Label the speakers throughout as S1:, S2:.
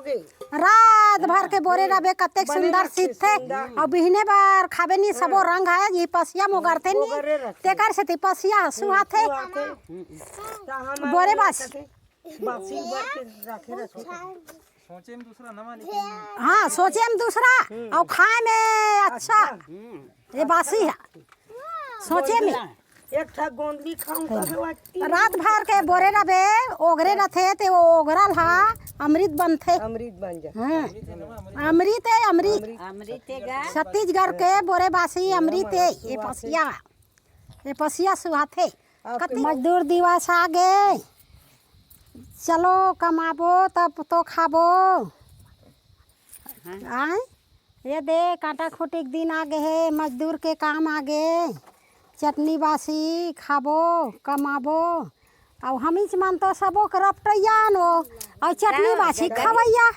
S1: होगे
S2: रात भर के बोरे रबे कतेक सुंदर सीत थे और बिहने बार खाबे नहीं सबो रंग है ये पसिया मोगरते नहीं तेकर से पसिया सुहा थे बोरे बस
S1: बासी भर के रखे रखे
S3: सोचे में दूसरा नवा
S2: हाँ सोचे में दूसरा और खाए में अच्छा ये बासी है सोचे में
S1: एक ठा गोंदली खाऊं
S2: रात भर के बोरे रबे ओगरे रथे ते वो ओगरल हा अमृत बनथे
S1: अमृत बन जा
S2: हाँ अमृत है अमृत छत्तीसगढ़ के बोरे बासी अमृत है ये पसिया सुहाथे मजदूर दिवस आ गए चलो कमाबो तब तो खाबो आए ये दे कांटा खोटी के दिन आ गए है मजदूर के काम आ गए चटनी बासी खाबो कमाबो और हमी मन तो सबो करपटैया नो और चटनी बासी खवैया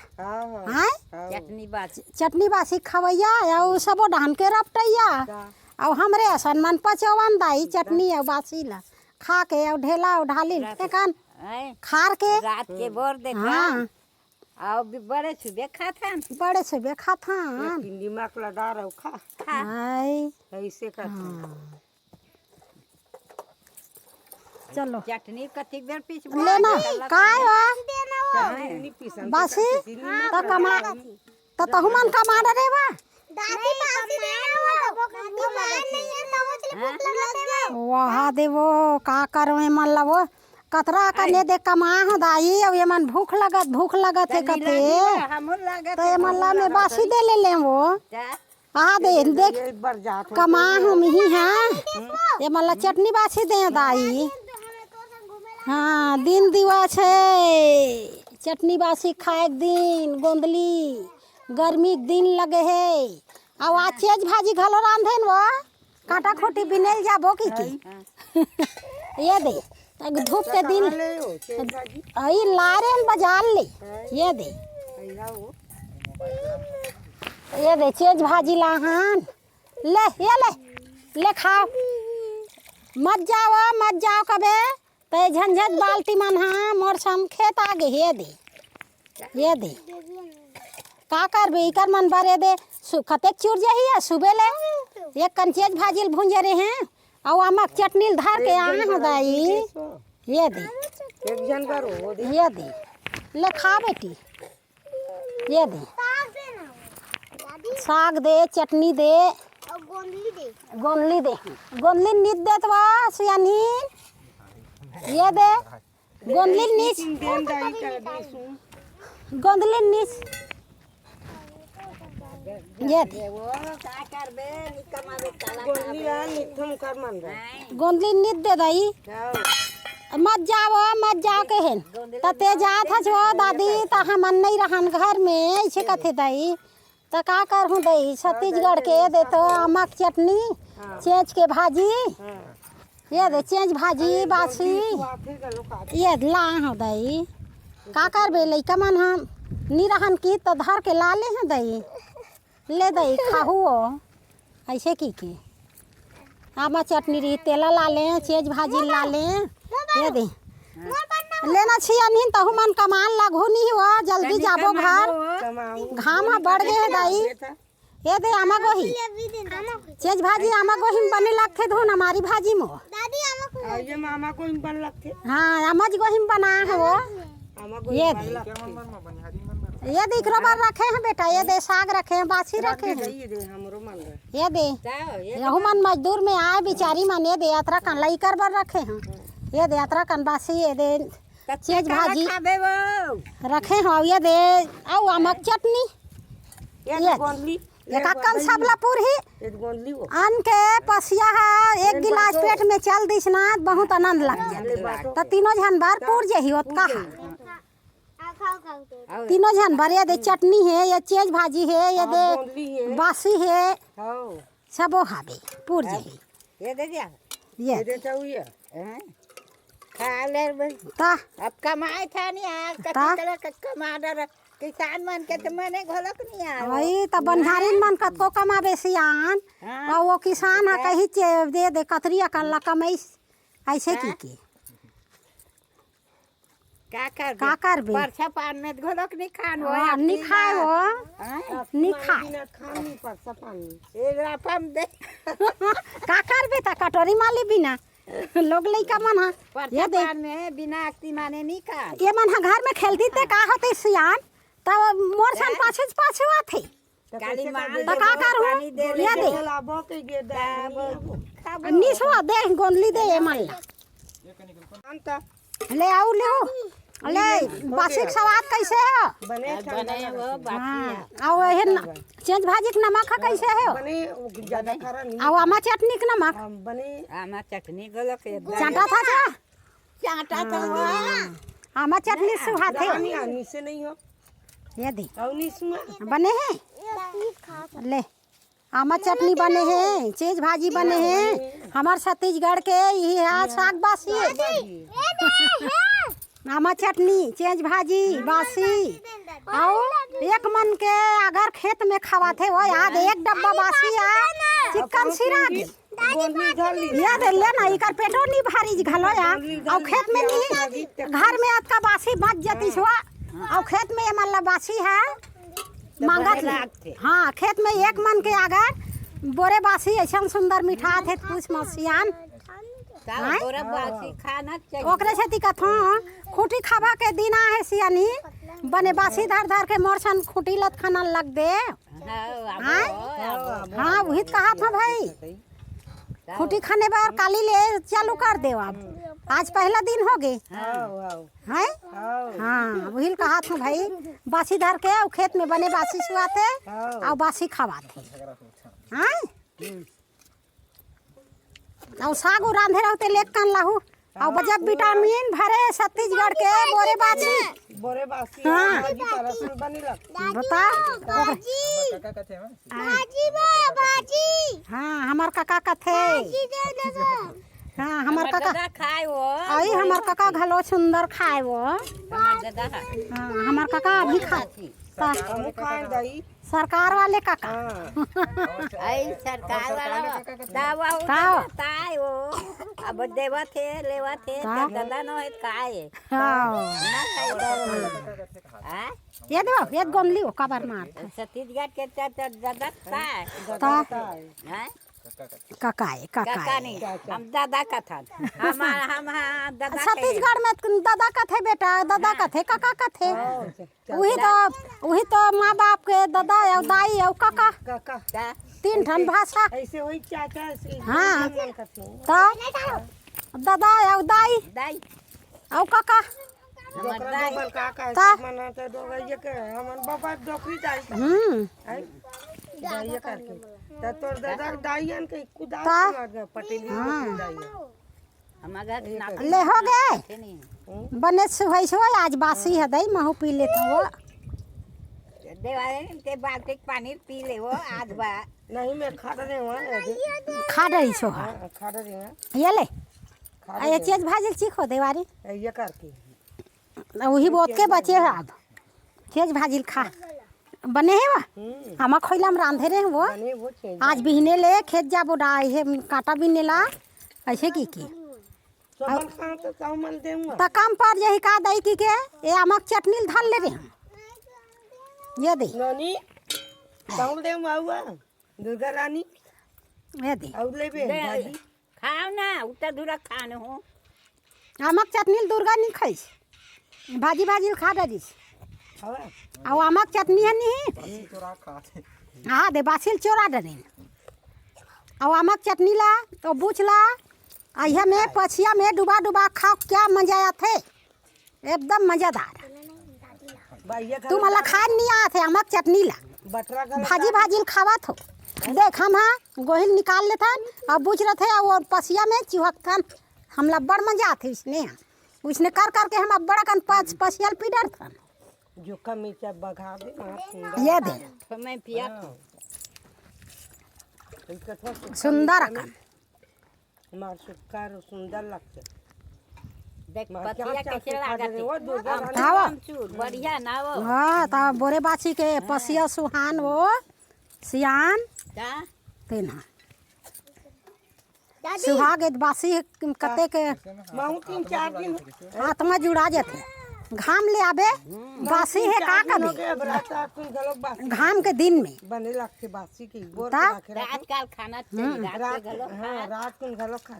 S2: हैं चटनी बासी खवैया और सबो धान के रपटैया और हमरे असन मन पचवन दाई चटनी और बासी ला खा के और ढेला और ढाली कान खार के
S4: रात के बोर देखा
S2: हाँ
S4: और बड़े सुबह खाथन
S1: दिमाग लगा रहो खा
S2: हाय
S1: ऐसे करते
S2: चलो
S4: चटनी कथी बेर पीछ
S2: लेना काय हो
S1: नहीं पीसन
S2: बासी तो कमा तो तहु मन कमा रे बा
S5: दादी बासी देना वो बीमार नहीं है तो वो चले भूख लगा देवे
S2: वहा देवो का करवे मन लवो कतरा कने दे कमा हो दाई अब ये मन भूख लगत है कते
S4: हमर लागत
S2: तो ये मन ला में बासी दे ले वो आ दे देख
S1: एक बार जात
S2: कमा हम ही हैं ये मन ला चटनी बासी दे दाई हाँ दिन दिवस है चटनी बासी खाए दिन गोंदली गर्मी के दिन लगे है और आज चेज भाजी घलो रांधे वो कांटा खोटी बिनेल जाबो की ये दे धूप के दिन आई लारे बाजार ले ये दे चेज भाजी लाहन ले ये ले खाओ मत जाओ कबे ते झंझट बाल्टी मन हाँ मोर सम खेत आगे ये दे का करबे इकर मन बरे दे कतेक चूर जाही है सुबह ले एक कंचेज भाजी भूंजे रहे हैं और अमक चटनी धार के आए हो दाई ये दे
S1: एक जन करो
S2: ये दे ले खा बेटी ये दे साग दे चटनी दे
S5: और
S2: गोंदली नित देत वा सुयानी ये दे गोंदली नीच गोंदली नीच ये दे
S4: का करबे निकमावे काला
S1: गोंदली आ निथम कर मन रे
S2: गोंदली नित दे दाई मत जाओ कहन तते जात हो दादी ता हमन नहीं रहन घर में ऐसे कथे दाई तो का करहूँ दई छत्तीसगढ़ के दे तो अमक चटनी चेंज के भाजी ये दे चेंज भाजी बासी ये ला हो दई का करबे लइका मन हम नी रहन की तो धर के ला ले हैं दई ले दई खाहू ऐसे की आमा चटनी रही तेला ला ले चेंज भाजी ला ले ये दे लेना छिया नहीं तहु मन कमान लागू नहीं हुआ जल्दी जाबो घर घाम बढ़ गए दाई ये दे आमा गोही चेज भाजी आमा गोही में बने लगते धुन हमारी भाजी में
S5: दादी
S1: ये मामा को बन लगते
S2: हाँ आमा जी गोही में बना है वो
S1: मामा को
S2: ये दे ये देख रबर रखे हैं बेटा ये दे साग रखे हैं बासी रखे हैं
S1: ये दे हमरो मन रे
S2: ये दे यहू मन मजदूर में आए बेचारी मन ये दे यात्रा कन लई कर बर रखे हैं ये दे यात्रा कन बासी ये दे चेज भाजी
S4: खाबे वो
S2: रखे हैं ये दे औ अमक चटनी
S1: ये गोंदली
S2: एक कन सबलापुर ही
S1: एक गोंदली वो
S2: अन के पसिया है एक गिलास पेट में चल दिस ना बहुत आनंद लग जाए तो तीनों जन बार पूर जही होत का तीनों जन बार ये दे चटनी है ये चेज भाजी है ये दे
S1: गोंदली है
S2: बासी है
S1: हां
S2: सबो हाबे पूर जही
S4: ये दे दिया
S2: ये
S1: दे चाहिए
S4: खा ले
S2: ता
S4: अब कमाए था नहीं यार
S2: ता?
S4: कमा डर किसान मन के तो मने घोलक नहीं यार
S2: वही त बंधारीन मन कतको कमाबे सियान और वो किसान है कहीं दे दे कतरिया कर ला कमाई ऐसे की का करबे
S4: परछा पान में घोलक नहीं खान हो
S2: हाँ, नहीं खाए हो नहीं खाए
S1: बिना खानी पर सपानी
S4: ए रापम दे
S2: का करबे त कटोरी माली बिना लोग लइका मन हा
S4: परछा
S2: ये देख
S4: पान में बिना अक्ति माने नहीं खा
S2: ये मन हा घर में खेलती ते का होते सियान तब मोर सन पाछे पाछे आथे
S4: काली मां
S2: त का करू ये दे
S1: लाबो के गे दाबो
S2: निसवा दे गोंदली दे ये मन ला
S1: अंत
S2: ले आऊ ले हो ले बासिक स्वाद कैसे है
S1: बने
S4: बने वो
S2: हाँ आओ हेन चेंज भाजी के नमक है कैसे है
S1: बने ज्यादा खरा नहीं
S2: आओ आमा चटनी के नमक
S1: बने
S4: आमा चटनी घोलक
S2: चाटा था जा
S4: चाटा तो
S2: आमा चटनी सुहा थे
S1: आनी आनी से नहीं हो
S2: ये दे
S1: औनी सुमा
S2: बने हैं ले आमा चटनी बने हैं चेंज भाजी बने हैं हमार छत्तीसगढ़ के ये साग बासी आमा चटनी चेंज भाजी बासी आओ एक मन के अगर खेत में खवाते हो याद एक डब्बा बासी है चिकन सिरा दे
S1: गोंदली झाली
S2: याद लेना इकर पेटो नहीं भारी घलो या और खेत में नहीं घर में आपका बासी बच जाती छो और खेत में मतलब बासी है मांगत हाँ खेत में एक मन के अगर बोरे बासी ऐसा सुंदर मिठा थे कुछ मसियान
S4: बोरा बासी खाना चाहिए
S2: ओकरे छती कथो खूटी खावा के दिना है सियानी बने बासी धर धर के मोरसन खूटी लत खाना लग दे हाँ वही कहा था भाई खूटी खाने बार काली ले चालू कर दे अब आज पहला दिन हो गए है हाँ वही कहा था भाई बासी धर के और खेत में बने बासी सुआते और बासी खवाते हाँ और साग रांधे रहते लेक कान लाहू और बजब विटामिन भरे छत्तीसगढ़ के बोरे बासी
S1: हाँ भाजी परसन बनीला
S2: बता
S3: काका कथे में
S2: हाँ हमार काका कथे हाँ हमार काका
S4: खाए वो
S2: आई हमार काका घलो सुंदर खाए वो
S4: हमार दादा
S2: हाँ हमार काका अभी खा
S1: हम खाए दई
S2: सरकार वाले काका
S4: आई सरकार वाला दावा
S2: ताओ।
S4: ताई वो अब देवा थे लेवा थे
S2: ताओ।
S4: दादा न है काय
S2: हाँ
S4: ना खाए
S2: ये दो ये गोमली हो कबर मार
S4: छत्तीसगढ़ के दादा काय
S2: ता
S4: हैं
S2: काका है काका
S4: काका
S2: है
S4: नहीं हम दादा का था हम दादा
S2: छत्तीसगढ़ में दादा का थे बेटा दादा का थे काका का थे वही तो माँ बाप के दादा और दाई और काका
S1: काका
S2: तीन ठन भाषा
S1: ऐसे वही चाचा से
S2: हाँ
S1: मन करते
S2: तो दादा और दाई
S4: दाई
S2: और काका
S4: हमार
S1: दोकरा
S4: दाई
S1: डबल काका
S2: ता।
S1: मना तो दोगा ये के हमन बाबा डोकरी दाई है दाई करके त तोर दादा दाईयन के कुदा
S2: ता।
S1: पटेली दाई
S4: हमारा
S2: ले हो गए
S4: नहीं
S2: बने सुहै सो आज बासी है दई महू पी लेता वो
S4: देवाले ते बाल्टी पानी पी ले वो आज बा
S1: नहीं मैं खा रहे हुआ
S2: खा रही सो
S1: खा रहे हैं
S2: ये ले ये चीज भाजी चीखो देवारी
S1: ये करके
S2: वही बोत के बचे है अब चीज भाजी खा बने है वा हम खोइलाम रांधे रहे वो
S1: बने वो चीज
S2: आज बिहने ले खेत जा बुढ़ाई है काटा बिहने ला ऐसे की
S1: सबन खा तो चावल देऊंगा
S2: त काम पर यही का दई की के ये आमक चटनी धान ले रे ये दे
S1: नानी चावल देऊंगा हुआ दुर्गा रानी
S2: ये दे
S1: और लेबे भाजी
S4: खाओ ना उतना दूर खाने हो
S2: आमक चटनी दुर्गा नहीं खाई भाजी भाजी खा डरी
S1: हवा
S2: और आमक चटनी है नहीं
S3: चोरा खाते
S2: हाँ दे बासिल चोरा डरे और आमक चटनी ला तो बूझ ला अहिया में पछिया में डुबा डुबा खाओ क्या मजा आते एकदम मजेदार
S1: भैया
S2: तू मला खाए नहीं आते आमक चटनी ला
S1: बटरा का
S2: भाजी भाजी खावा थो देख हम हाँ गोहिल निकाल लेते और बूझ रहे थे और पसिया में चिहकन हमला बड़ मजा आते उसने कर करके हम बड़ा कन पसियल पीडर था
S1: जोखा मिर्चा बघा दे
S2: ये दे
S4: मैं पिया
S2: सुंदर अकन
S1: मार सुकार सुंदर लगते
S4: देख पतिया कैसे लागत
S1: वो दुर्गा रानी
S2: आओ
S4: चूर बढ़िया ना वो
S2: हाँ तो बोरे बाछी के पसिया सुहान वो सियान
S4: का
S2: तेना सुहाग बासी कते के
S1: महू 3-4 दिन
S2: हाथ में जुड़ा जाते घाम ले आबे बासी है का कभी
S1: के बराता तुम गलो बासी
S2: घाम के दिन में
S1: बने लगते बासी की बोर
S2: ता?
S1: के रखे
S4: आजकल खाना चाहिए रात के
S1: रात हाँ रात को गलो खा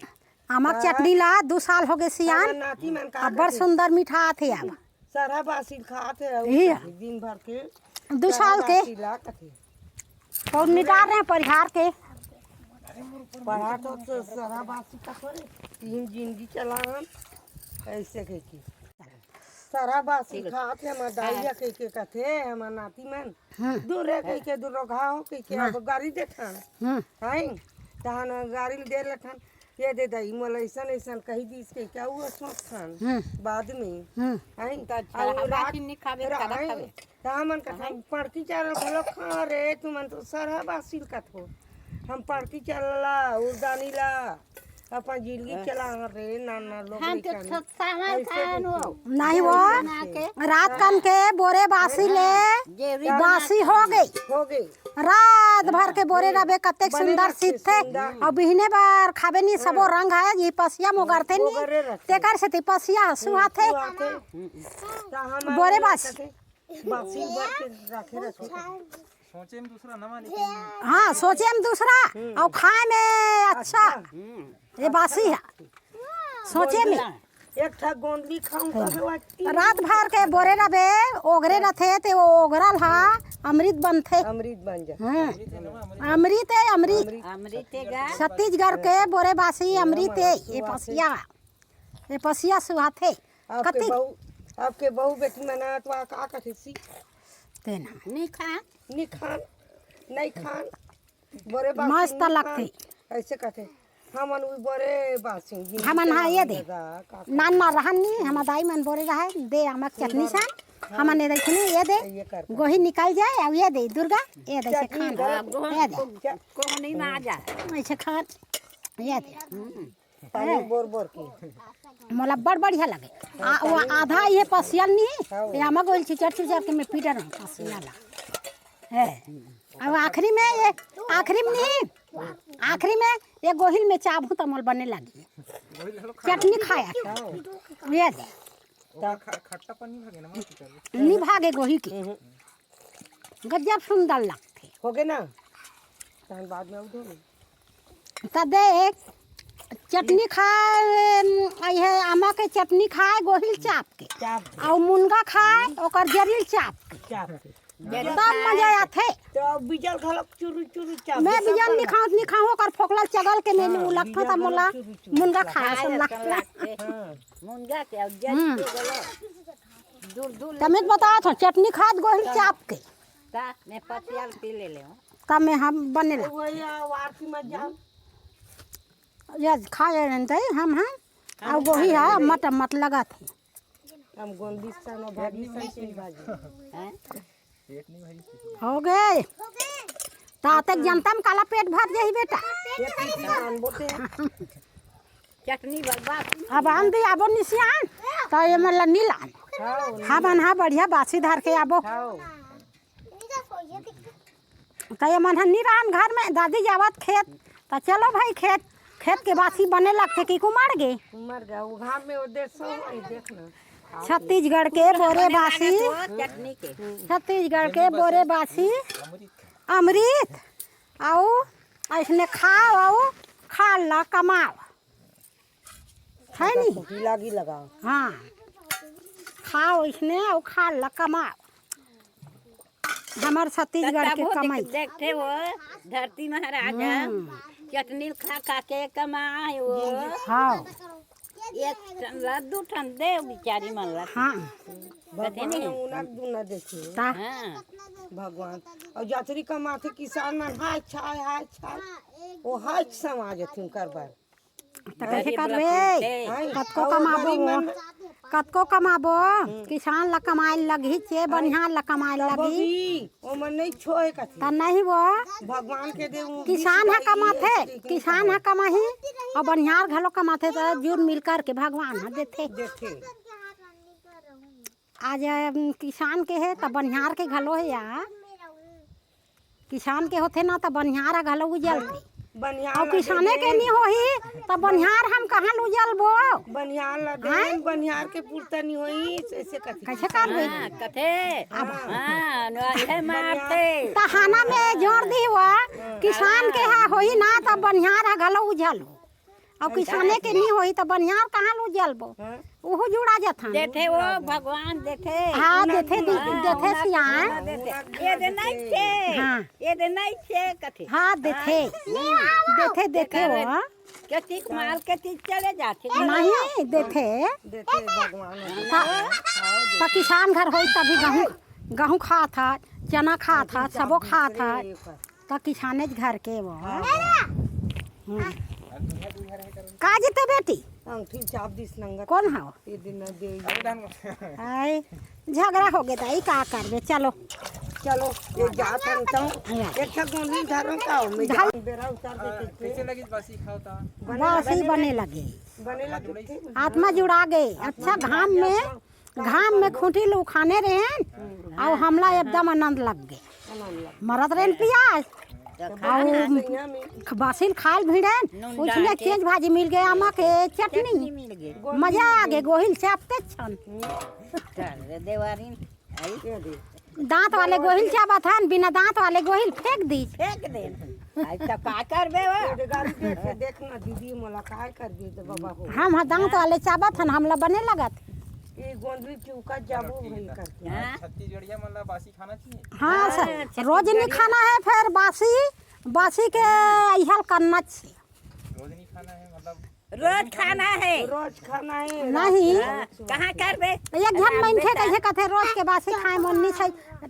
S2: आमक चटनी ला 2 साल हो गए सियान
S1: नाती मन का
S2: अब बड़ सुंदर मीठा आथे अब
S1: सारा बासी खाते
S2: ही
S1: हैं दिन भर के
S2: 2 साल के
S1: बासी ला कथे
S2: और निटार रहे परिहार के
S1: पढ़ा तो सारा बासी का थोड़े तीन जिंदगी चलान ऐसे के की सारा बासी खाते हम दाइया के कथे हम नाती मन दूर के दूर घाव के अब गाड़ी देखन हैं तहन गाड़ी दे लखन ये दे दई मोला ऐसन ऐसन कही दीस के क्या हुआ सोचन बाद में हैं और रात
S4: नहीं खावे कदा खावे
S1: हमन का पड़की चार भलो खा रे तुमन तो सरहा बासी कथो हम पड़की चलला उड़दानी ला अपन जिंदगी चला रे नाना लोग
S4: हम के सामान खान हो
S2: नहीं वो रात कन के बोरे बासी ले बासी हो गई रात भर के बोरे रबे कते सुंदर सीत थे और बिहने बार खाबे नहीं सबो रंग है ये पसिया मोगरते नहीं तेकर से पसिया सुहा थे बोरे बासी
S1: बासी भर के रखे रखे
S3: सोचे में दूसरा नवा लेकिन
S2: हाँ सोचे हम दूसरा और खाए में अच्छा ये बासी है सोचे में
S1: एक ठा गोंदली खाऊं कबे
S2: रात भर के बोरे रबे ओगरे रथे ते वो ओगरल हा अमृत बनथे
S1: अमृत बन जा
S2: अमृत है अमृत
S4: अमृत गा
S2: छत्तीसगढ़ के बोरे बासी अमृत है ये पसिया सुहाथे कति
S1: आपके बहू बेटी मना तो का कथी सी
S2: तेना
S4: नहीं खा
S1: नहीं खान नहीं खान बोरे बासी
S2: मस्त लगते
S1: ऐसे कथे हमन उ बोरे बासी
S2: हमन हाँ ये दे नान ना रहन नहीं हम दाई मन बोरे रहे दे हमक चटनी सान हमन ने देखनी ये दे
S1: ये कर
S2: गोही निकल जाए और ये दे दुर्गा ये दे से खान ये दे
S4: को नहीं ना जा
S2: ऐसे खान ये दे
S1: पानी बोर बोर की
S2: मोला बड़ बढ़िया लगे वो आधा ये पसियल नहीं ये हमक गोल चिचर के मैं पीटर हूं पसिया ला है अब आखिरी में नहीं आखिरी में ये गोहिल में चाबू तमल बने लगी चटनी खाया ये दे
S3: खट्टा पानी भागे ना मार
S2: नहीं भागे गोही की गजब सुंदर लगते
S1: हो गए ना तहन बाद में उधो
S2: त देख चटनी खाए है आमा के चटनी खाए गोहिल चाप के
S1: चाप
S2: और मुनगा खाए ओकर जरील चाप के
S1: चाप के
S2: तब मजा आथे
S1: तो बिजल खलक चुरु चुरु चाप
S2: मैं बिजन नहीं खाऊं ओकर फोकला चगल के नहीं लगता था मोला मुनगा खाए सुन लगता
S4: मुंगा के अब जल के गलो दूर दूर
S2: तमें बताओ तो चटनी खाद गोहिल चाप के
S4: ता मैं पतियाल पी ले
S2: तब में हम बने लग
S1: वही वारसी में जा
S2: ये खाए नहीं हम और गोही है मट मट लगा थे
S1: हम गोंदी सानो भाजी सही भाजी
S4: हैं
S3: पेट नहीं भाई
S2: हो गए तातक जनता में काला पेट भर जाई बेटा
S1: ये किसान बोते
S4: चटनी बर्बाद
S2: अब आन दी आबो निसियान तो ये मतलब नीलान
S1: खाओ
S2: हाँ बन हाँ बढ़िया बासी धार के आबो
S1: खाओ
S2: तो ये मन निरान घर में दादी जावत खेत तो चलो भाई खेत के बासी बने लगते कि कुमार गे
S1: मर गया वो घाम में वो देख सो देखना
S2: छत्तीसगढ़ के बोरे बासी
S4: चटनी के
S2: छत्तीसगढ़ के बोरे बासी अमृत आओ ऐसने खाओ आओ खा ला कमाओ है नहीं
S1: लागी लगाओ
S2: हाँ खाओ इसने और खा ला कमाओ हमार छत्तीसगढ़ के कमाई
S4: देखते वो धरती महाराजा चटनी खा खा के कमाए वो
S2: हाँ
S4: एक टन लड्डू ठन दे बेचारी मन ला
S2: हाँ
S1: भगवान उनक दुना देखे
S2: ता
S4: हाँ
S1: भगवान और जातरी कमाथे किसान मन हाय छाय वो हाय समाज थी करबार
S2: तो कैसे करबे कतको कमाबो किसान ला कमाए लगी चे बढ़िया ला कमाए लगी
S1: ओ मन नहीं छोए कथी
S2: त नहीं वो
S1: भगवान के दे
S2: किसान है कमाथे किसान है कमाही और बढ़िया घलो कमाथे तो जुड़ मिल कर के भगवान है देथे
S1: देखे
S2: आज किसान के है तो बढ़िया के घलो है या किसान के होते ना तो बढ़िया घलो उजलते
S1: बनियान
S2: और किसाने के नहीं होही तो बनिहार हम कहाँ लू जलबो
S1: बनियान ला दे बनियार के पूर्ता नहीं होई ऐसे कथी
S2: कैसे करबे
S4: हाँ, कथे हाँ है मारते
S2: तहाना में जोड़ दी हुआ किसान के हा होई ना तो बनिहार हा घलो उझलो और किसाने के नहीं होई तो बनिहार कहाँ लू जलबो ओहो जुड़ा जाथन
S4: देखे वो भगवान देखे
S2: हाँ देथे देथे सियान
S4: ये दे नहीं छे
S2: हाँ।
S4: ये दे नहीं छे कथे
S2: हाँ देथे देथे देथे वो
S4: के टिक मार के टिक चले जाते
S2: नहीं देथे
S1: देते भगवान
S2: तो किसान घर होई तभी गेहूँ गेहूँ खा था चना खा था सबो खा था तो किसाने घर के वो का जीते बेटी
S1: अंगठी चाप दिस नंगा
S2: कौन हो
S1: ये दिन न दे
S2: आई झगड़ा हो गया था का करबे चलो
S1: चलो ये जात हम तो एक ठक गोंदी धरो का मैं बेरा उतार देते
S3: कैसे लगी बासी खाओ ता
S2: बस ही बने लगे
S1: बने लगे थे
S2: आत्मा जुड़ा गए अच्छा घाम में खूंटी लोग खाने रहे और हमला एकदम आनंद लग गए मरत रहे प्याज और बासिल खाल भिड़न उसने खेज भाजी मिल गए आमा के चटनी
S4: मिल गए
S2: मजा आ गए गोहिल चापते छन
S4: देवारीन
S1: ये दे
S2: दांत वाले गोहिल चापत हन बिना दांत वाले गोहिल फेंक दी
S4: फेंक दे आई तो का करबे वो
S1: ये गाड़ी देख देखना दीदी मोला काय कर दी तो बाबा हो
S2: हम दांत वाले चापत हन हमला बने लगत
S1: ये गोंदली चौका जाबो भई करके
S3: छत्तीसगढ़िया मतलब बासी खाना चाहिए
S2: हाँ सर रोज नहीं खाना है फिर बासी के इहल करना चाहिए
S3: रोज नहीं खाना है मतलब
S4: रोज खाना है
S1: रोज खाना है
S2: नहीं
S4: कहाँ करबे
S2: एक घन मनखे कैसे कहते रोज के बासी खाए मन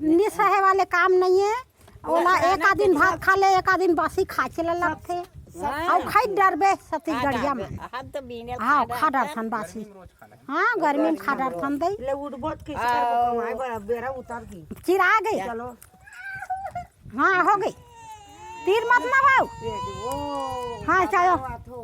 S2: नहीं सहे वाले काम नहीं है ओला एक आध दिन भात खा ले एक आध दिन बासी खा चले लगते और खाई डरबे छत्तीसगढ़िया में
S4: हम तो बीने
S2: हाँ खा डरथन बासी
S3: रोज खाना है
S2: हाँ गर्मी में खा डरथन दई
S1: ले उठबोत कैसे करबो कमाए बड़ा बेरा उतार दी
S2: चिरा गई
S1: चलो
S2: हाँ हो गई तीर मत लगाओ
S1: ये दे, ओ
S2: हाँ चलो
S1: बात हो